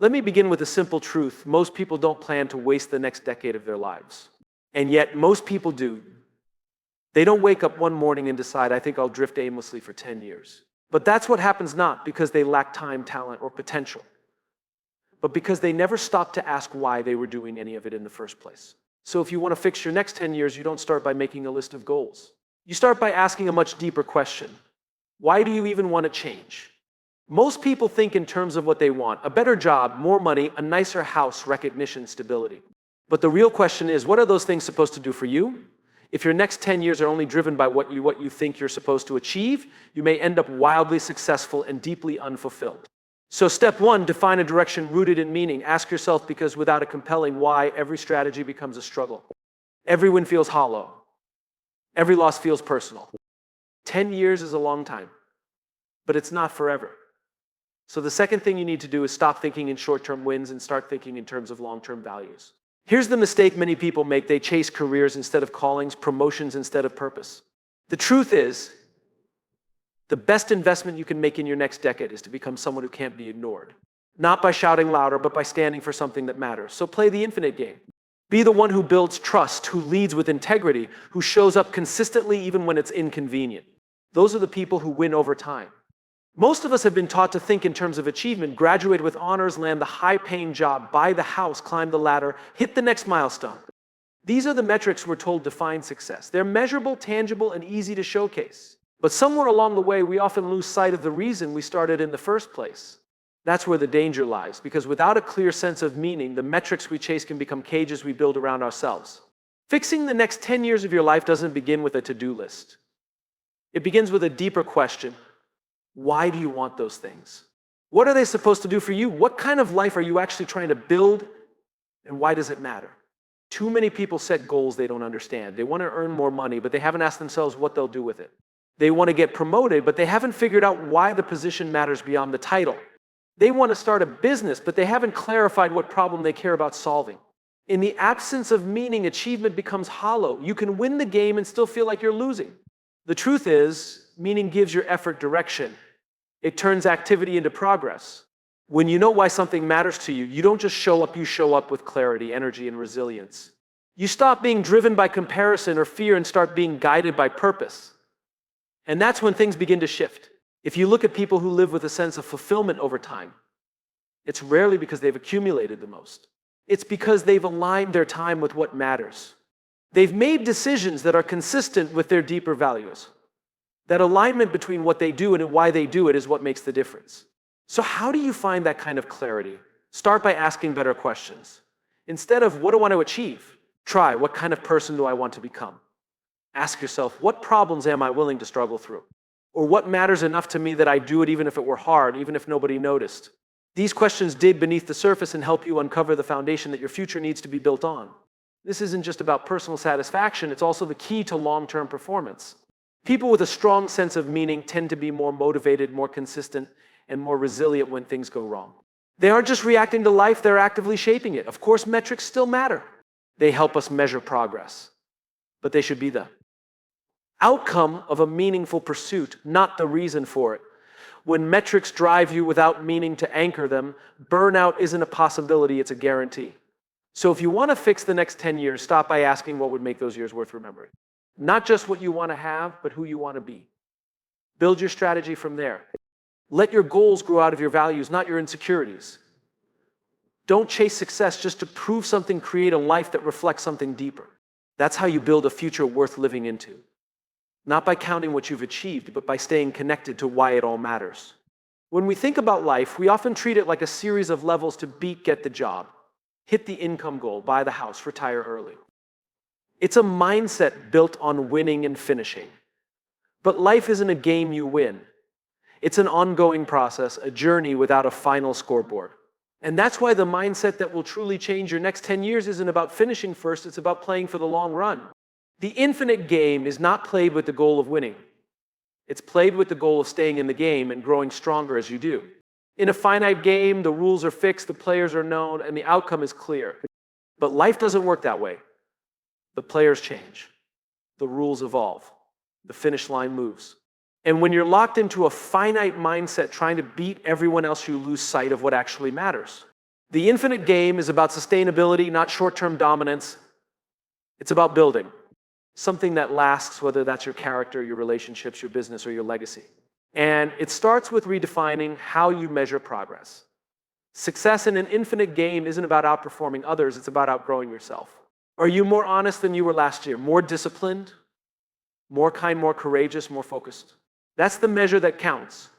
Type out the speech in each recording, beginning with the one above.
Let me begin with a simple truth. Most people don't plan to waste the next decade of their lives. And yet, most people do. They don't wake up one morning and decide, I think I'll drift aimlessly for 10 years. But that's what happens not because they lack time, talent, or potential, but because they never stopped to ask why they were doing any of it in the first place. So if you want to fix your next 10 years, you don't start by making a list of goals. You start by asking a much deeper question. Why do you even want to change? Most people think in terms of what they want: a better job, more money, a nicer house, recognition, stability. But the real question is, what are those things supposed to do for you? If your next 10 years are only driven by what you think you're supposed to achieve, you may end up wildly successful and deeply unfulfilled. So step one, define a direction rooted in meaning. Ask yourself, because without a compelling why, every strategy becomes a struggle. Every win feels hollow. Every loss feels personal. 10 years is a long time, but it's not forever. So the second thing you need to do is stop thinking in short-term wins and start thinking in terms of long-term values. Here's the mistake many people make. They chase careers instead of callings, promotions instead of purpose. The truth is, the best investment you can make in your next decade is to become someone who can't be ignored. Not by shouting louder, but by standing for something that matters. So play the infinite game. Be the one who builds trust, who leads with integrity, who shows up consistently even when it's inconvenient. Those are the people who win over time. Most of us have been taught to think in terms of achievement: graduate with honors, land the high-paying job, buy the house, climb the ladder, hit the next milestone. These are the metrics we're told define success. They're measurable, tangible, and easy to showcase. But somewhere along the way, we often lose sight of the reason we started in the first place. That's where the danger lies, because without a clear sense of meaning, the metrics we chase can become cages we build around ourselves. Fixing the next 10 years of your life doesn't begin with a to-do list. It begins with a deeper question. Why do you want those things? What are they supposed to do for you? What kind of life are you actually trying to build? And why does it matter? Too many people set goals they don't understand. They want to earn more money, but they haven't asked themselves what they'll do with it. They want to get promoted, but they haven't figured out why the position matters beyond the title. They want to start a business, but they haven't clarified what problem they care about solving. In the absence of meaning, achievement becomes hollow. You can win the game and still feel like you're losing. The truth is, meaning gives your effort direction. It turns activity into progress. When you know why something matters to you, you don't just show up, you show up with clarity, energy, and resilience. You stop being driven by comparison or fear and start being guided by purpose. And that's when things begin to shift. If you look at people who live with a sense of fulfillment over time, it's rarely because they've accumulated the most. It's because they've aligned their time with what matters. They've made decisions that are consistent with their deeper values. That alignment between what they do and why they do it is what makes the difference. So how do you find that kind of clarity? Start by asking better questions. Instead of, what do I want to achieve? Try, what kind of person do I want to become? Ask yourself, what problems am I willing to struggle through? Or what matters enough to me that I do it even if it were hard, even if nobody noticed? These questions dig beneath the surface and help you uncover the foundation that your future needs to be built on. This isn't just about personal satisfaction, it's also the key to long-term performance. People with a strong sense of meaning tend to be more motivated, more consistent, and more resilient when things go wrong. They aren't just reacting to life, they're actively shaping it. Of course, metrics still matter. They help us measure progress. But they should be the outcome of a meaningful pursuit, not the reason for it. When metrics drive you without meaning to anchor them, burnout isn't a possibility, it's a guarantee. So if you want to fix the next 10 years, stop by asking what would make those years worth remembering. Not just what you want to have, but who you want to be. Build your strategy from there. Let your goals grow out of your values, not your insecurities. Don't chase success just to prove something, create a life that reflects something deeper. That's how you build a future worth living into. Not by counting what you've achieved, but by staying connected to why it all matters. When we think about life, we often treat it like a series of levels to beat, get the job, hit the income goal, buy the house, retire early. It's a mindset built on winning and finishing. But life isn't a game you win. It's an ongoing process, a journey without a final scoreboard. And that's why the mindset that will truly change your next 10 years isn't about finishing first, it's about playing for the long run. The infinite game is not played with the goal of winning. It's played with the goal of staying in the game and growing stronger as you do. In a finite game, the rules are fixed, the players are known, and the outcome is clear. But life doesn't work that way. The players change. The rules evolve. The finish line moves. And when you're locked into a finite mindset trying to beat everyone else, you lose sight of what actually matters. The infinite game is about sustainability, not short-term dominance. It's about building something that lasts, whether that's your character, your relationships, your business, or your legacy. And it starts with redefining how you measure progress. Success in an infinite game isn't about outperforming others, it's about outgrowing yourself. Are you more honest than you were last year? More disciplined? More kind, more courageous, more focused? That's the measure that counts.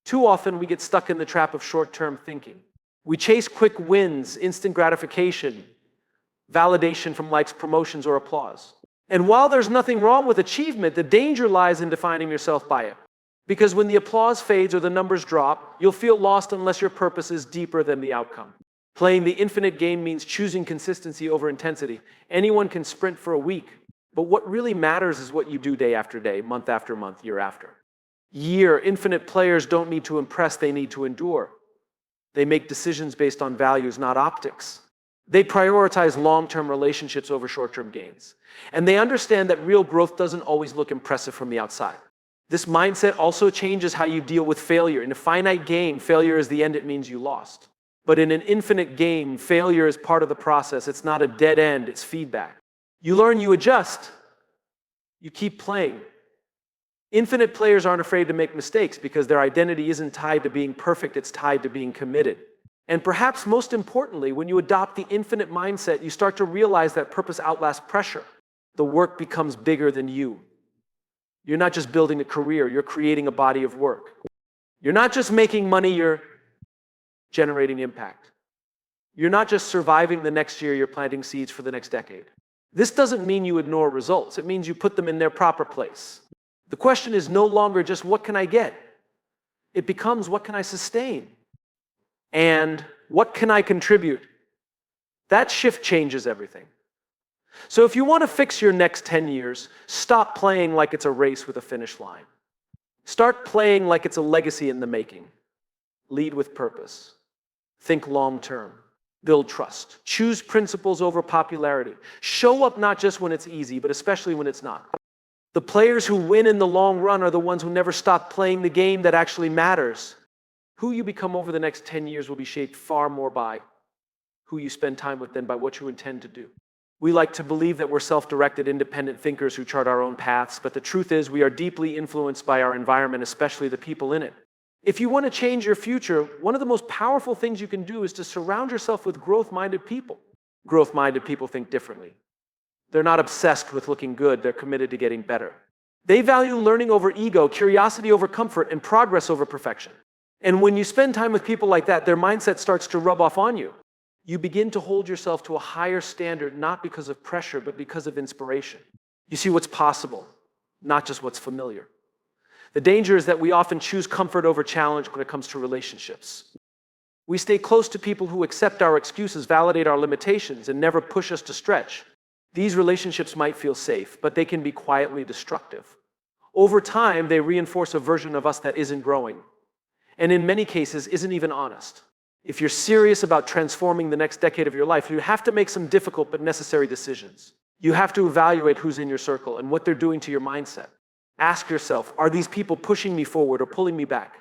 Too often we get stuck in the trap of short-term thinking. We chase quick wins, instant gratification, validation from likes, promotions, or applause. And while there's nothing wrong with achievement, the danger lies in defining yourself by it. Because when the applause fades or the numbers drop, you'll feel lost unless your purpose is deeper than the outcome. Playing the infinite game means choosing consistency over intensity. Anyone can sprint for a week, but what really matters is what you do day after day, month after month, year after year. Infinite players don't need to impress, they need to endure. They make decisions based on values, not optics. They prioritize long-term relationships over short-term gains. And they understand that real growth doesn't always look impressive from the outside. This mindset also changes how you deal with failure. In a finite game, failure is the end, it means you lost. But in an infinite game, failure is part of the process. It's not a dead end, it's feedback. You learn, you adjust, you keep playing. Infinite players aren't afraid to make mistakes because their identity isn't tied to being perfect, it's tied to being committed. And perhaps most importantly, when you adopt the infinite mindset, you start to realize that purpose outlasts pressure. The work becomes bigger than you. You're not just building a career, you're creating a body of work. You're not just making money, you're generating impact. You're not just surviving the next year, you're planting seeds for the next decade. This doesn't mean you ignore results, it means you put them in their proper place. The question is no longer just what can I get? It becomes what can I sustain? And what can I contribute? That shift changes everything. So if you want to fix your next 10 years, stop playing like it's a race with a finish line. Start playing like it's a legacy in the making. Lead with purpose. Think long-term. Build trust. Choose principles over popularity. Show up not just when it's easy, but especially when it's not. The players who win in the long run are the ones who never stop playing the game that actually matters. Who you become over the next 10 years will be shaped far more by who you spend time with than by what you intend to do. We like to believe that we're self-directed, independent thinkers who chart our own paths, but the truth is we are deeply influenced by our environment, especially the people in it. If you want to change your future, one of the most powerful things you can do is to surround yourself with growth-minded people. Growth-minded people think differently. They're not obsessed with looking good, they're committed to getting better. They value learning over ego, curiosity over comfort, and progress over perfection. And when you spend time with people like that, their mindset starts to rub off on you. You begin to hold yourself to a higher standard, not because of pressure, but because of inspiration. You see what's possible, not just what's familiar. The danger is that we often choose comfort over challenge when it comes to relationships. We stay close to people who accept our excuses, validate our limitations, and never push us to stretch. These relationships might feel safe, but they can be quietly destructive. Over time, they reinforce a version of us that isn't growing, and in many cases, isn't even honest. If you're serious about transforming the next decade of your life, you have to make some difficult but necessary decisions. You have to evaluate who's in your circle and what they're doing to your mindset. Ask yourself, are these people pushing me forward or pulling me back?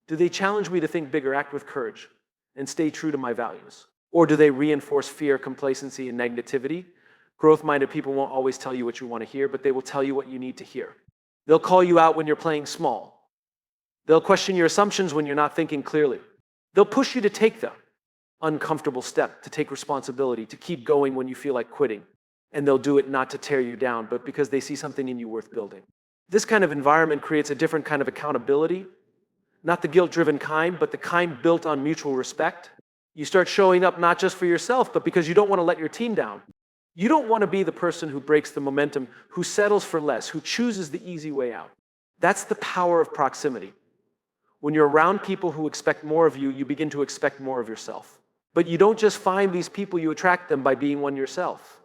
Do they challenge me to think bigger, act with courage, and stay true to my values? Or do they reinforce fear, complacency, and negativity? Growth-minded people won't always tell you what you want to hear, but they will tell you what you need to hear. They'll call you out when you're playing small. They'll question your assumptions when you're not thinking clearly. They'll push you to take the uncomfortable step, to take responsibility, to keep going when you feel like quitting. And they'll do it not to tear you down, but because they see something in you worth building. This kind of environment creates a different kind of accountability, not the guilt-driven kind, but the kind built on mutual respect. You start showing up not just for yourself, but because you don't want to let your team down. You don't want to be the person who breaks the momentum, who settles for less, who chooses the easy way out. That's the power of proximity. When you're around people who expect more of you, you begin to expect more of yourself. But you don't just find these people, you attract them by being one yourself.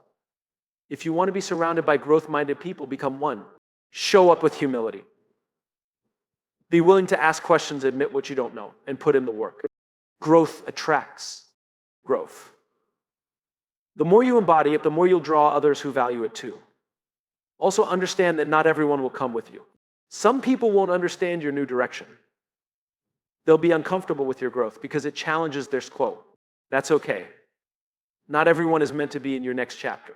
If you want to be surrounded by growth-minded people, become one. Show up with humility. Be willing to ask questions, admit what you don't know, and put in the work. Growth attracts growth. The more you embody it, the more you'll draw others who value it too. Also understand that not everyone will come with you. Some people won't understand your new direction. They'll be uncomfortable with your growth because it challenges their quo. That's okay. Not everyone is meant to be in your next chapter.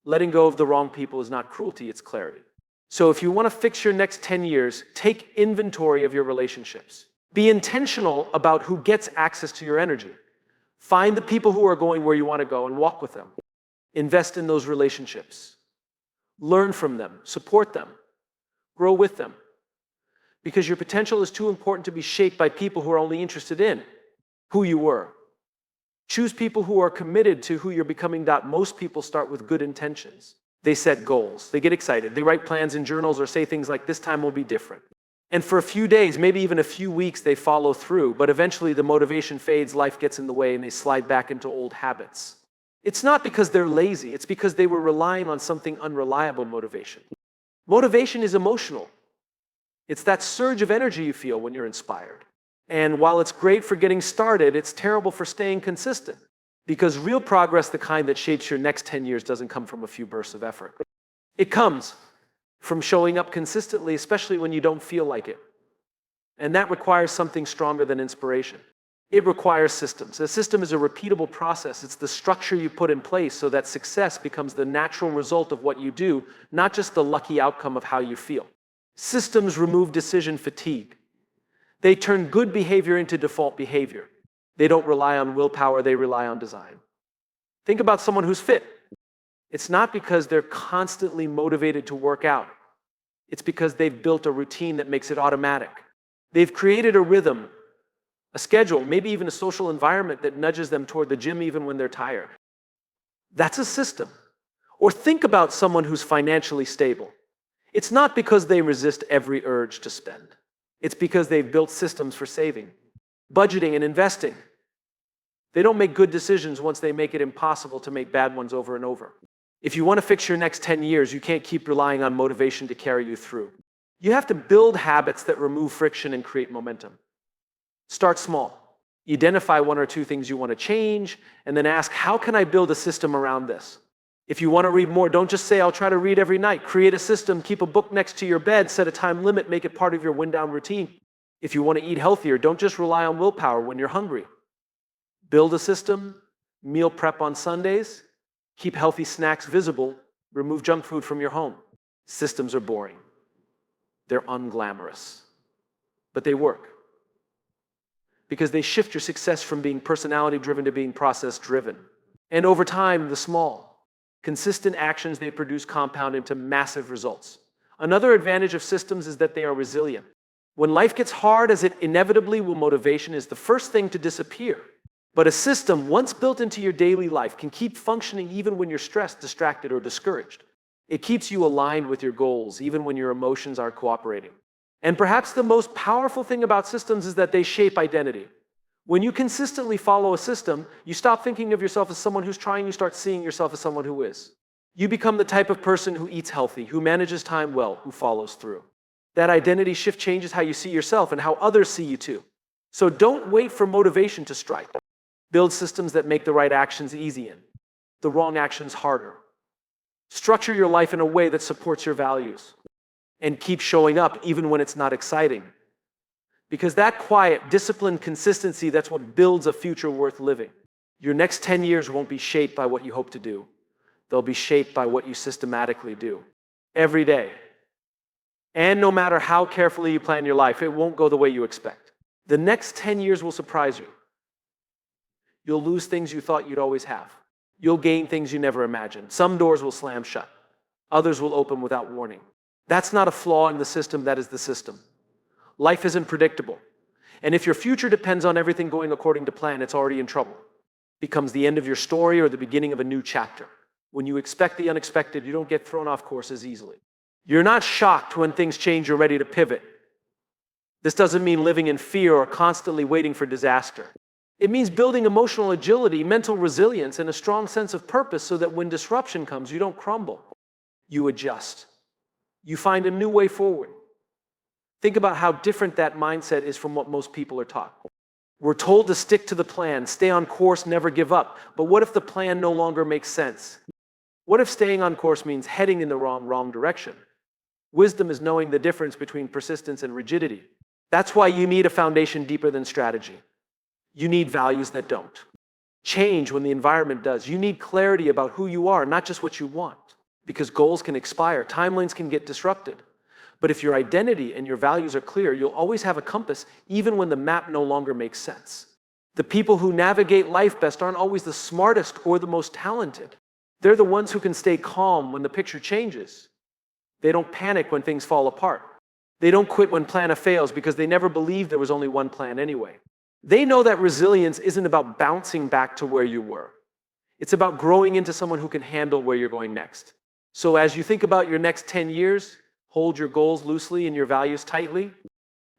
Letting go of the wrong people is not cruelty, it's clarity. So if you want to fix your next 10 years, take inventory of your relationships. Be intentional about who gets access to your energy. Find the people who are going where you want to go and walk with them. Invest in those relationships. Learn from them, support them, grow with them. Because your potential is too important to be shaped by people who are only interested in who you were. Choose people who are committed to who you're becoming. Most people start with good intentions. They set goals. They get excited. They write plans in journals or say things like, this time will be different. And for a few days, maybe even a few weeks, they follow through. But eventually the motivation fades, life gets in the way, and they slide back into old habits. It's not because they're lazy. It's because they were relying on something unreliable motivation. Motivation is emotional. It's that surge of energy you feel when you're inspired. And while it's great for getting started, it's terrible for staying consistent. Because real progress, the kind that shapes your next 10 years, doesn't come from a few bursts of effort. It comes from showing up consistently, especially when you don't feel like it. And that requires something stronger than inspiration. It requires systems. A system is a repeatable process. It's the structure you put in place so that success becomes the natural result of what you do, not just the lucky outcome of how you feel. Systems remove decision fatigue. They turn good behavior into default behavior. They don't rely on willpower, they rely on design. Think about someone who's fit. It's not because they're constantly motivated to work out. It's because they've built a routine that makes it automatic. They've created a rhythm, a schedule, maybe even a social environment that nudges them toward the gym even when they're tired. That's a system. Or think about someone who's financially stable. It's not because they resist every urge to spend. It's because they've built systems for saving, budgeting, and investing. They don't make good decisions once they make it impossible to make bad ones over and over. If you want to fix your next 10 years, you can't keep relying on motivation to carry you through. You have to build habits that remove friction and create momentum. Start small. Identify one or two things you want to change, and then ask, how can I build a system around this? If you want to read more, don't just say, I'll try to read every night. Create a system, keep a book next to your bed, set a time limit, make it part of your wind-down routine. If you want to eat healthier, don't just rely on willpower when you're hungry. Build a system, meal prep on Sundays, keep healthy snacks visible, remove junk food from your home. Systems are boring. They're unglamorous, but they work. Because they shift your success from being personality-driven to being process-driven. And over time, the small, consistent actions they produce compound into massive results. Another advantage of systems is that they are resilient. When life gets hard, as it inevitably will, motivation is the first thing to disappear. But a system, once built into your daily life, can keep functioning even when you're stressed, distracted, or discouraged. It keeps you aligned with your goals, even when your emotions aren't cooperating. And perhaps the most powerful thing about systems is that they shape identity. When you consistently follow a system, you stop thinking of yourself as someone who's trying, you start seeing yourself as someone who is. You become the type of person who eats healthy, who manages time well, who follows through. That identity shift changes how you see yourself and how others see you too. So don't wait for motivation to strike. Build systems that make the right actions easy and the wrong actions harder. Structure your life in a way that supports your values. And keep showing up even when it's not exciting. Because that quiet, disciplined consistency, that's what builds a future worth living. Your next 10 years won't be shaped by what you hope to do. They'll be shaped by what you systematically do. Every day. And no matter how carefully you plan your life, it won't go the way you expect. The next 10 years will surprise you. You'll lose things you thought you'd always have. You'll gain things you never imagined. Some doors will slam shut. Others will open without warning. That's not a flaw in the system, that is the system. Life isn't predictable. And if your future depends on everything going according to plan, it's already in trouble. It becomes the end of your story or the beginning of a new chapter. When you expect the unexpected, you don't get thrown off course as easily. You're not shocked when things change, you're ready to pivot. This doesn't mean living in fear or constantly waiting for disaster. It means building emotional agility, mental resilience, and a strong sense of purpose so that when disruption comes, you don't crumble. You adjust. You find a new way forward. Think about how different that mindset is from what most people are taught. We're told to stick to the plan, stay on course, never give up. But what if the plan no longer makes sense? What if staying on course means heading in the wrong direction? Wisdom is knowing the difference between persistence and rigidity. That's why you need a foundation deeper than strategy. You need values that don't change when the environment does. You need clarity about who you are, not just what you want. Because goals can expire, timelines can get disrupted. But if your identity and your values are clear, you'll always have a compass, even when the map no longer makes sense. The people who navigate life best aren't always the smartest or the most talented. They're the ones who can stay calm when the picture changes. They don't panic when things fall apart. They don't quit when plan A fails because they never believed there was only one plan anyway. They know that resilience isn't about bouncing back to where you were. It's about growing into someone who can handle where you're going next. So as you think about your next 10 years, hold your goals loosely and your values tightly.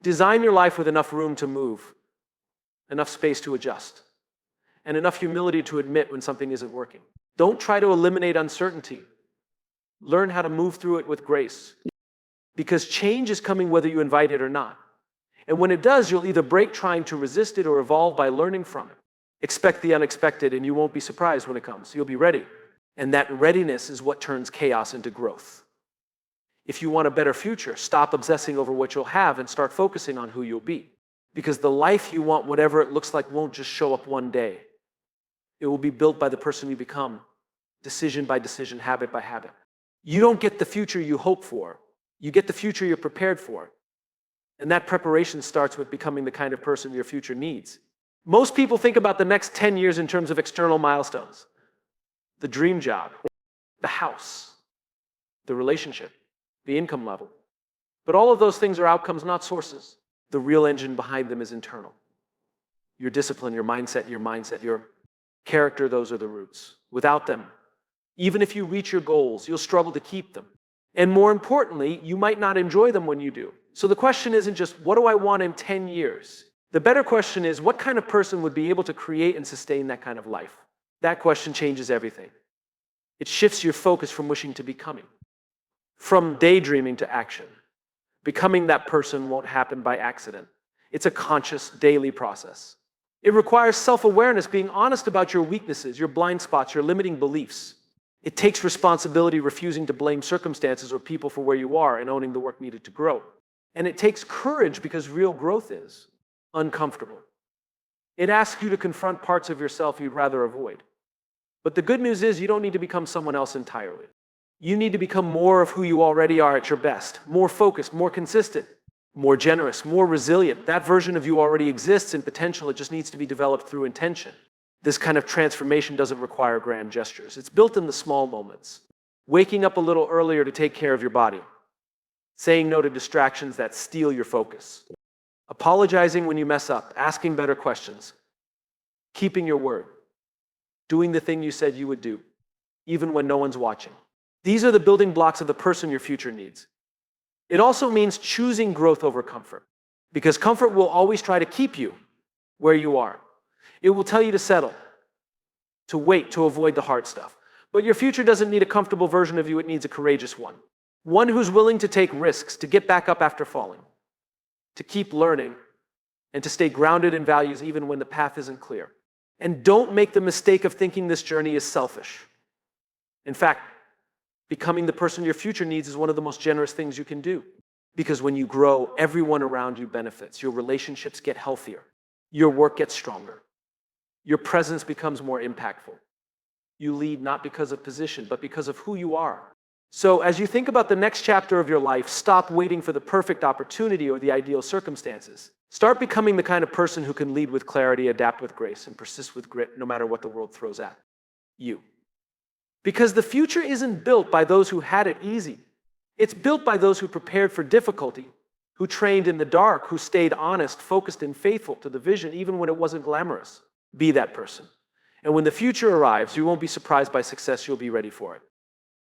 Design your life with enough room to move, enough space to adjust, and enough humility to admit when something isn't working. Don't try to eliminate uncertainty. Learn how to move through it with grace. Because change is coming whether you invite it or not. And when it does, you'll either break trying to resist it or evolve by learning from it. Expect the unexpected and you won't be surprised when it comes. You'll be ready. And that readiness is what turns chaos into growth. If you want a better future, stop obsessing over what you'll have and start focusing on who you'll be. Because the life you want, whatever it looks like, won't just show up one day. It will be built by the person you become, decision by decision, habit by habit. You don't get the future you hope for. You get the future you're prepared for. And that preparation starts with becoming the kind of person your future needs. Most people think about the next 10 years in terms of external milestones. The dream job, the house, the relationship, the income level. But all of those things are outcomes, not sources. The real engine behind them is internal. Your discipline, your mindset, your character, those are the roots. Without them, even if you reach your goals, you'll struggle to keep them. And more importantly, you might not enjoy them when you do. So the question isn't just, what do I want in 10 years? The better question is, what kind of person would be able to create and sustain that kind of life? That question changes everything. It shifts your focus from wishing to becoming, from daydreaming to action. Becoming that person won't happen by accident. It's a conscious, daily process. It requires self-awareness, being honest about your weaknesses, your blind spots, your limiting beliefs. It takes responsibility, refusing to blame circumstances or people for where you are and owning the work needed to grow. And it takes courage because real growth is uncomfortable. It asks you to confront parts of yourself you'd rather avoid. But the good news is you don't need to become someone else entirely. You need to become more of who you already are at your best, more focused, more consistent, more generous, more resilient. That version of you already exists in potential. It just needs to be developed through intention. This kind of transformation doesn't require grand gestures. It's built in the small moments. Waking up a little earlier to take care of your body. Saying no to distractions that steal your focus. Apologizing when you mess up. Asking better questions. Keeping your word. Doing the thing you said you would do, even when no one's watching. These are the building blocks of the person your future needs. It also means choosing growth over comfort. Because comfort will always try to keep you where you are. It will tell you to settle, to wait, to avoid the hard stuff. But your future doesn't need a comfortable version of you, it needs a courageous one. One who's willing to take risks, to get back up after falling, to keep learning, and to stay grounded in values even when the path isn't clear. And don't make the mistake of thinking this journey is selfish. In fact, becoming the person your future needs is one of the most generous things you can do. Because when you grow, everyone around you benefits. Your relationships get healthier. Your work gets stronger. Your presence becomes more impactful. You lead not because of position, but because of who you are. So as you think about the next chapter of your life, stop waiting for the perfect opportunity or the ideal circumstances. Start becoming the kind of person who can lead with clarity, adapt with grace, and persist with grit no matter what the world throws at you. Because the future isn't built by those who had it easy. It's built by those who prepared for difficulty, who trained in the dark, who stayed honest, focused, and faithful to the vision even when it wasn't glamorous. Be that person. And when the future arrives, you won't be surprised by success, you'll be ready for it.